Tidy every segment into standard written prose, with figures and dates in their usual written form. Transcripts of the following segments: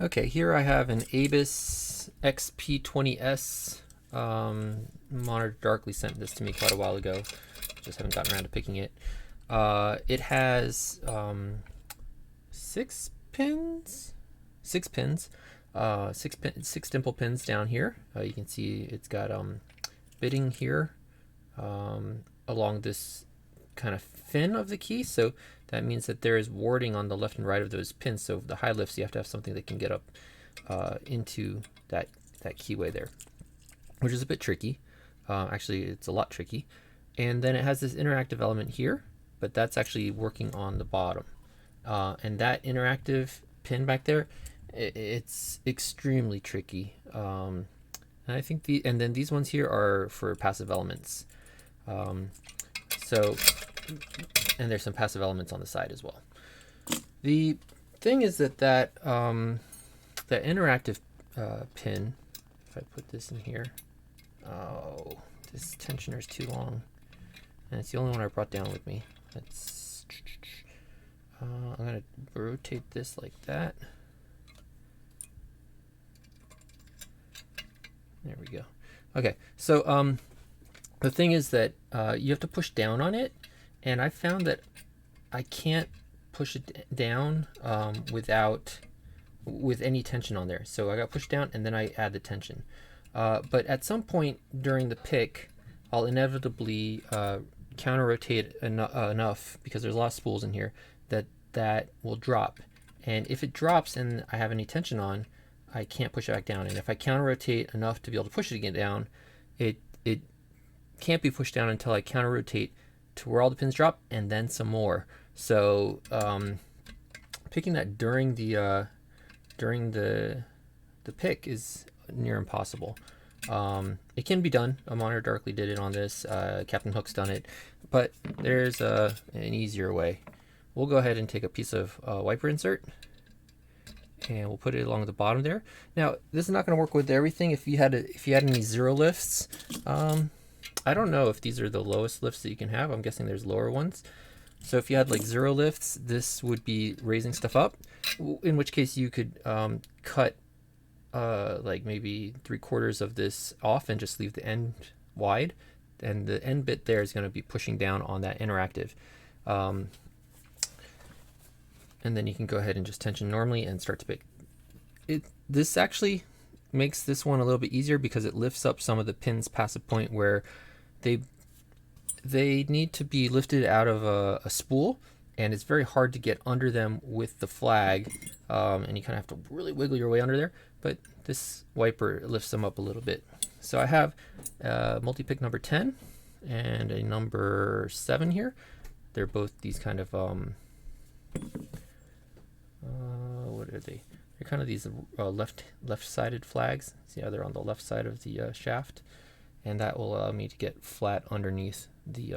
Okay, here I have an Abus XP20S. Monitor Darkly sent this to me quite a while ago. Just haven't gotten around to picking it. It has 6 pins, 6 dimple pins down here. You can see it's got bitting here along this kind of fin of the key, so that means that there is warding on the left and right of those pins. So the high lifts, you have to have something that can get up into that keyway there, which is a bit tricky. Actually, it's a lot tricky. And then it has this interactive element here, but that's actually working on the bottom. And that interactive pin back there, it's extremely tricky. And I think and then these ones here are for passive elements. So, and there's some passive elements on the side as well. The thing is that interactive pin, if I put this in here, oh, this tensioner is too long, and it's the only one I brought down with me. Let's, I'm gonna rotate this like that. There we go. Okay, so the thing is that you have to push down on it, and I found that I can't push it down with any tension on there. So I got pushed down and then I add the tension. But at some point during the pick, I'll inevitably counter rotate enough, because there's a lot of spools in here, that will drop. And if it drops and I have any tension on, I can't push it back down. And if I counter rotate enough to be able to push it again down, it can't be pushed down until I counter rotate to where all the pins drop and then some more. So picking that during the pick is near impossible. It can be done. Monitor Darkly did it on this. Captain Hook's done it, but there's an easier way. We'll go ahead and take a piece of wiper insert, and we'll put it along the bottom there. Now, this is not going to work with everything. If you had any zero lifts, I don't know if these are the lowest lifts that you can have. I'm guessing there's lower ones. So if you had like zero lifts, this would be raising stuff up, in which case you could cut like maybe 3/4 of this off and just leave the end wide, and the end bit there is going to be pushing down on that interactive. And then you can go ahead and just tension normally and start to pick. This actually makes this one a little bit easier because it lifts up some of the pins past a point where they need to be lifted out of a spool, and it's very hard to get under them with the flag, and you kind of have to really wiggle your way under there, but this wiper lifts them up a little bit. So I have multi-pick number 10 and a number 7 here. They're both these kind of what are they? They're kind of these left-sided flags. See how they're on the left side of the shaft, and that will allow me to get flat underneath the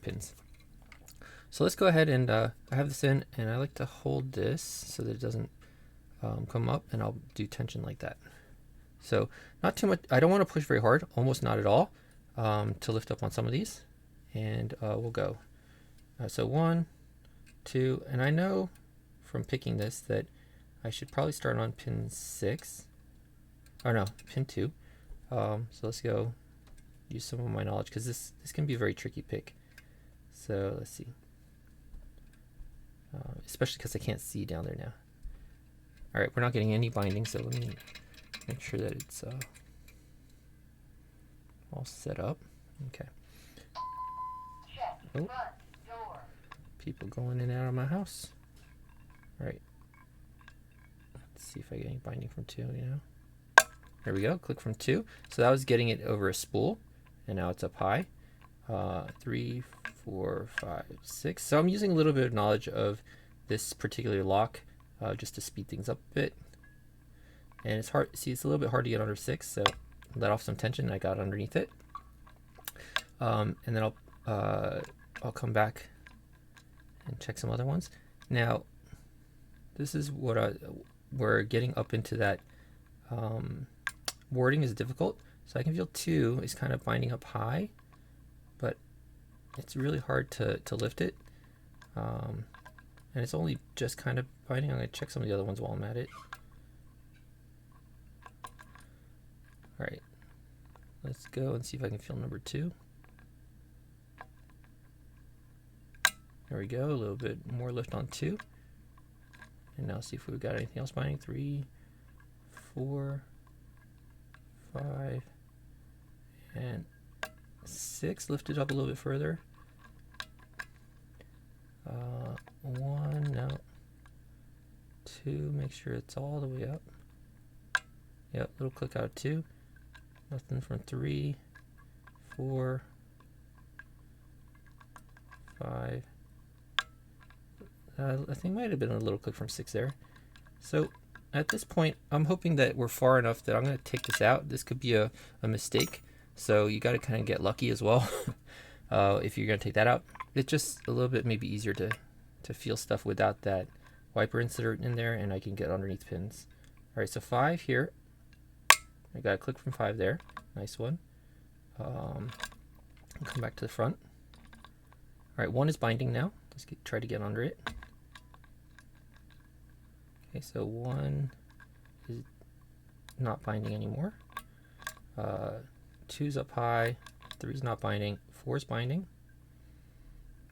pins. So let's go ahead and I have this in, and I like to hold this so that it doesn't come up, and I'll do tension like that. So not too much. I don't want to push very hard, almost not at all, to lift up on some of these, and we'll go. So 1, 2, and I know from picking this that I should probably start on pin 6, or no, pin 2. So let's go use some of my knowledge, because this can be a very tricky pick. So let's see, especially because I can't see down there now. All right, we're not getting any binding, so let me make sure that it's all set up. Okay. Oh, people going in and out of my house. All right. Let's see if I get any binding from 2. There we go. Click from 2. So that was getting it over a spool, and now it's up high. 3, 4, 5, 6. So I'm using a little bit of knowledge of this particular lock just to speed things up a bit. And it's hard. See, it's a little bit hard to get under 6, so let off some tension. I got underneath it, and then I'll come back and check some other ones. Now, this is what we're getting up into that warding is difficult. So I can feel 2 is kind of binding up high, but it's really hard to lift it. And it's only just kind of binding. I'm going to check some of the other ones while I'm at it. All right, let's go and see if I can feel number 2. There we go, a little bit more lift on 2. And now see if we've got anything else binding. 3, 4, 5, and 6. Lift it up a little bit further. 1, no. 2, make sure it's all the way up. Yep, little click out of 2. Nothing from 3, 4, 5. I think might have been a little click from 6 there. So at this point, I'm hoping that we're far enough that I'm going to take this out. This could be a mistake. So you got to kind of get lucky as well. If you're going to take that out. It's just a little bit maybe easier to feel stuff without that wiper insert in there, and I can get underneath pins. All right, so 5 here. I got a click from 5 there. Nice one. Come back to the front. All right, 1 is binding now. Let's try to get under it. Okay, so 1 is not binding anymore. 2's up high. 3's not binding. 4's binding.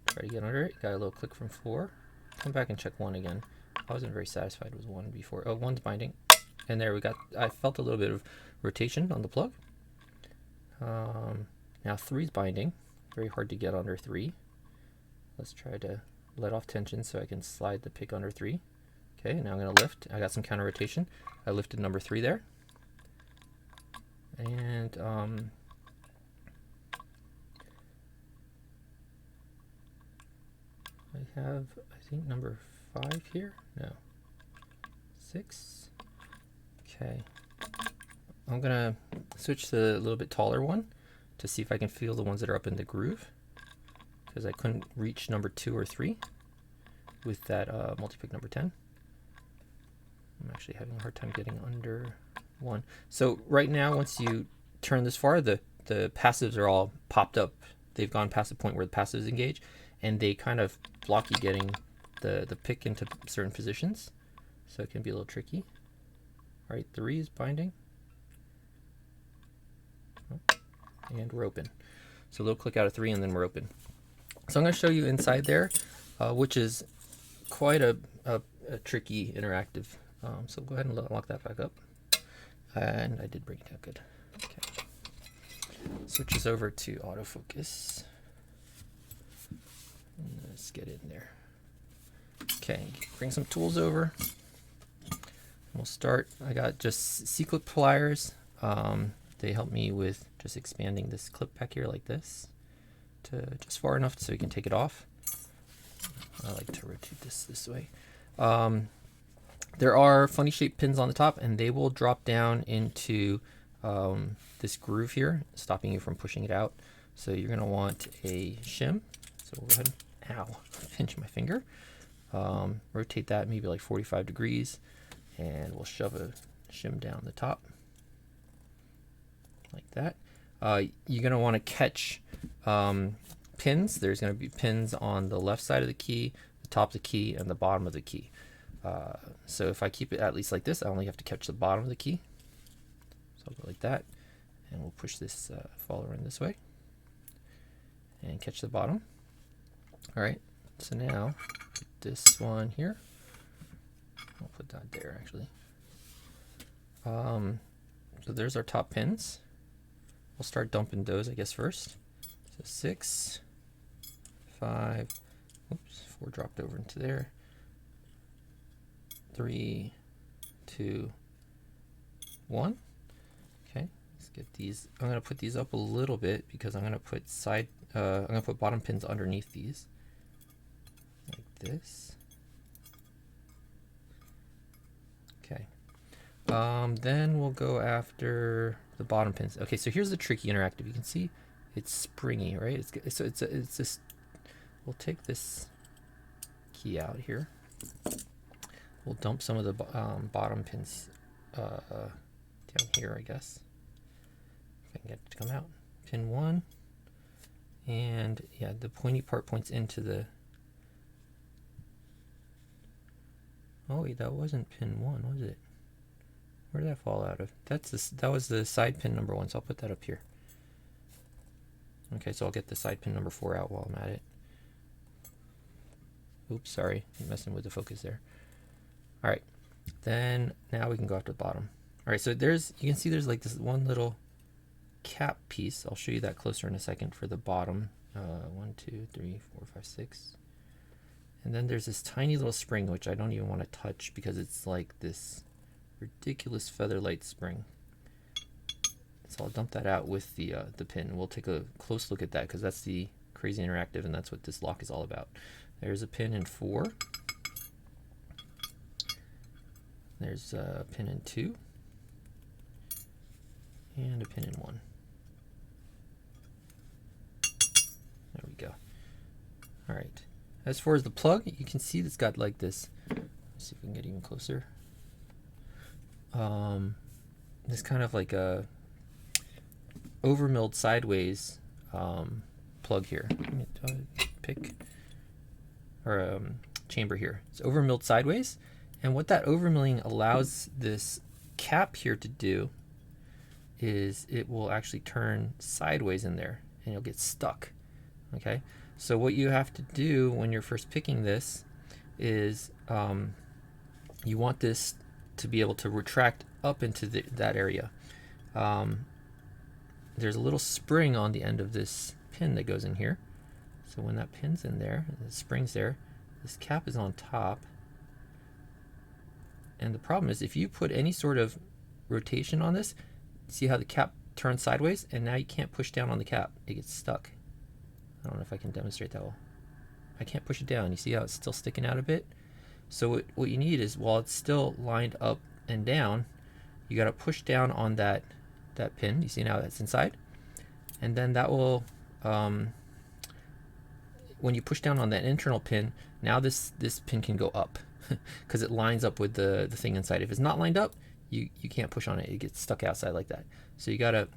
Try to get under it. Got a little click from 4. Come back and check 1 again. I wasn't very satisfied with 1 before. Oh, 1's binding. And there we got, I felt a little bit of rotation on the plug. Now 3's binding. Very hard to get under 3. Let's try to let off tension so I can slide the pick under 3. Okay, now I'm going to lift. I got some counter rotation. I lifted number 3 there. And I have, I think, number 5 here. No. 6. Okay. I'm going to switch to a little bit taller one to see if I can feel the ones that are up in the groove, because I couldn't reach number 2 or 3 with that multi-pick number 10. I'm actually having a hard time getting under 1. So right now, once you turn this far, the passives are all popped up. They've gone past the point where the passives engage, and they kind of block you getting the pick into certain positions. So it can be a little tricky. All right, 3 is binding. And we're open. So a little click out of 3 and then we're open. So I'm going to show you inside there, which is quite a tricky interactive. So go ahead and lock that back up. And I did bring it down good. Okay. Switches over to autofocus. And let's get in there. Okay, bring some tools over. We'll start. I got just C-clip pliers. They help me with just expanding this clip back here like this to just far enough so you can take it off. I like to rotate this way. There are funny shaped pins on the top, and they will drop down into this groove here, stopping you from pushing it out. So you're going to want a shim. So we'll go ahead and, ow, pinch my finger. Rotate that maybe like 45 degrees, and we'll shove a shim down the top like that. You're going to want to catch pins. There's going to be pins on the left side of the key, the top of the key, and the bottom of the key. So if I keep it at least like this, I only have to catch the bottom of the key. So I'll go like that, and we'll push this follower in this way and catch the bottom. All right, so now put this one here. I'll put that there actually. So there's our top pins. We'll start dumping those, I guess, first. So 6, 5, oops, 4 dropped over into there. 3, 2, 1. Okay, let's get these. I'm going to put these up a little bit because I'm going to put I'm going to put bottom pins underneath these, like this. Okay. Then we'll go after the bottom pins. Okay, so here's the tricky interactive. You can see it's springy, right? It's this. We'll take this key out here. We'll dump some of the bottom pins down here, I guess. If I can get it to come out. Pin 1, and yeah, the pointy part points into the. Oh wait, that wasn't pin 1, was it? Where did that fall out of? That was the side pin number 1, so I'll put that up here. Okay, so I'll get the side pin number 4 out while I'm at it. Oops, sorry, I'm messing with the focus there. All right, then now we can go up to the bottom. All right, so you can see there's like this one little cap piece. I'll show you that closer in a second for the bottom. 1, 2, 3, 4, 5, 6. And then there's this tiny little spring, which I don't even want to touch because it's like this ridiculous featherlight spring. So I'll dump that out with the pin. We'll take a close look at that because that's the crazy interactive, and that's what this lock is all about. There's a pin in 4. There's a pin in 2. And a pin in 1. There we go. All right. As far as the plug, you can see it's got like this. Let's see if we can get even closer. This kind of like a overmilled sideways plug here. Let me pick or chamber here. It's overmilled sideways, and what that overmilling allows this cap here to do is it will actually turn sideways in there, and you'll get stuck. Okay, so what you have to do when you're first picking this is you want this to be able to retract up into that area. There's a little spring on the end of this pin that goes in here. So when that pin's in there, the spring's there, this cap is on top. And the problem is if you put any sort of rotation on this, see how the cap turns sideways, and now you can't push down on the cap. It gets stuck. I don't know if I can demonstrate that well. I can't push it down. You see how it's still sticking out a bit? So what you need is, while it's still lined up and down, you got to push down on that pin. You see now that's inside, and then that will when you push down on that internal pin, now this pin can go up because it lines up with the thing inside. If it's not lined up, you can't push on it. It gets stuck outside like that. So you got to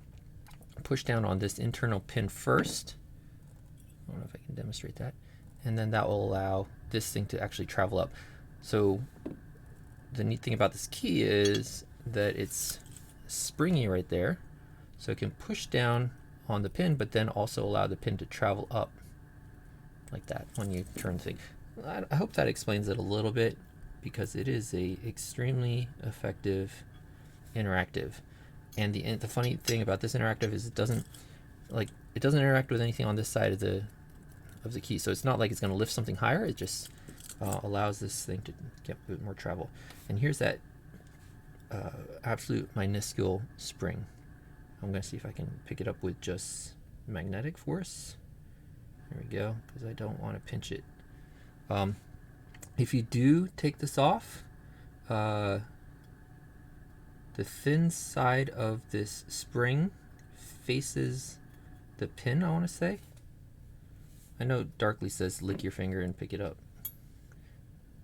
push down on this internal pin first. I don't know if I can demonstrate that, and then that will allow this thing to actually travel up. So the neat thing about this key is that it's springy right there, so it can push down on the pin, but then also allow the pin to travel up like that when you turn the thing. I hope that explains it a little bit, because it is a extremely effective interactive. And the funny thing about this interactive is it doesn't interact with anything on this side of the key. So it's not like it's going to lift something higher. It just allows this thing to get a bit more travel. And here's that absolute minuscule spring. I'm going to see if I can pick it up with just magnetic force. There we go, because I don't want to pinch it. If you do take this off, the thin side of this spring faces the pin, I want to say. I know Darkly says lick your finger and pick it up,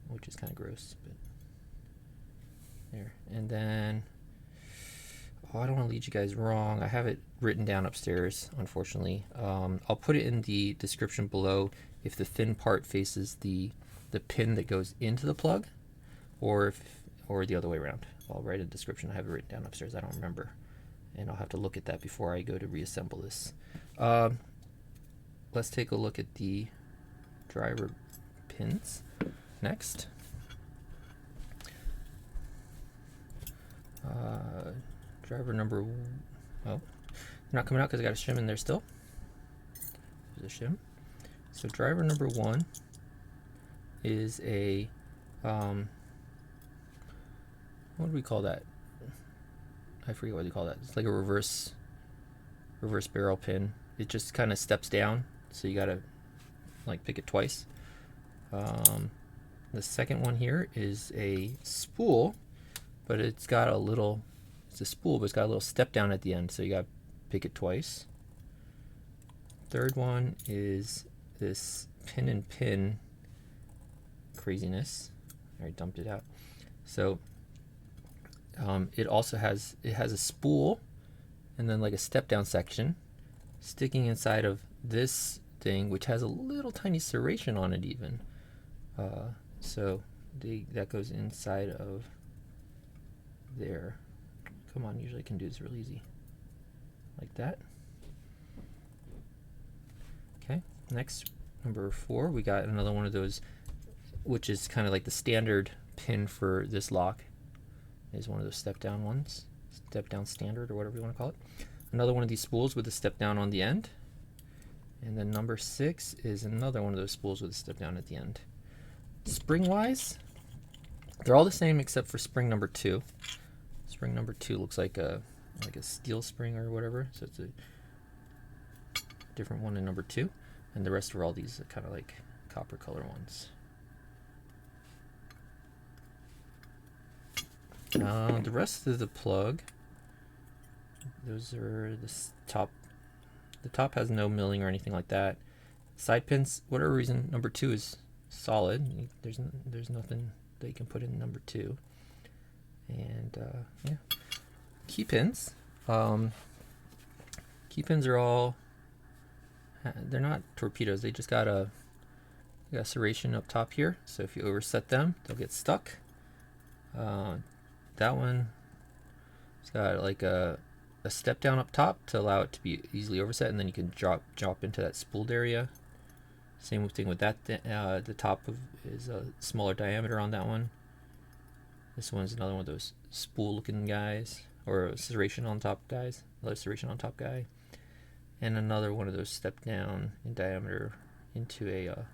which is kind of gross, but there. And then, I don't want to lead you guys wrong. I have it written down upstairs, unfortunately. I'll put it in the description below if the thin part faces the pin that goes into the plug, or the other way around. I'll write a description. I have it written down upstairs. I don't remember, and I'll have to look at that before I go to reassemble this. Let's take a look at the driver pins next. Driver number, they're not coming out because I got a shim in there still. There's a shim. So driver number 1 is a, what do we call that? I forget what they call that. It's like a reverse barrel pin. It just kind of steps down, so you gotta like pick it twice. The second one here is a spool, but it's got a little, it's a spool, but it's got a little step down at the end, so you gotta pick it twice. Third one is this pin and pin craziness. I already dumped it out. So it also has a spool and then like a step down section sticking inside of this thing, which has a little tiny serration on it even. So that goes inside of there. Come on, usually I can do this real easy. Like that. Okay, next, number 4, we got another one of those, which is kind of like the standard pin for this lock. Is one of those step down ones, step down standard or whatever you want to call it. Another one of these spools with a step down on the end. And then number 6 is another one of those spools with a step down at the end. Spring wise, they're all the same except for spring number 2. Spring number 2 looks like a steel spring or whatever, so it's a different one in number 2, and the rest are all these kind of like copper color ones. The rest of the plug, those are the top. The top has no milling or anything like that. Side pins, whatever reason, number 2 is solid. There's nothing that you can put in number 2. And yeah, key pins. Key pins are all. They're not torpedoes. They just got a serration up top here. So if you overset them, they'll get stuck. That one, it's got like a step down up top to allow it to be easily overset, and then you can drop into that spooled area. Same thing with that. The top is a smaller diameter on that one. This one's another one of those spool looking guys, or a serration on top guys, another serration on top guy, and another one of those step down in diameter into a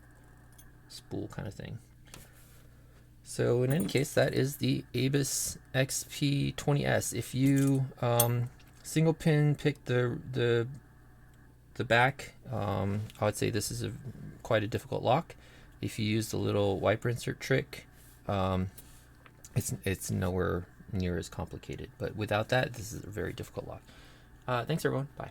spool kind of thing. So in any case, that is the ABUS XP20S. If you single pin pick the back, I would say this is quite a difficult lock. If you use the little wiper insert trick, it's nowhere near as complicated. But without that, this is a very difficult lock. Thanks everyone. Bye.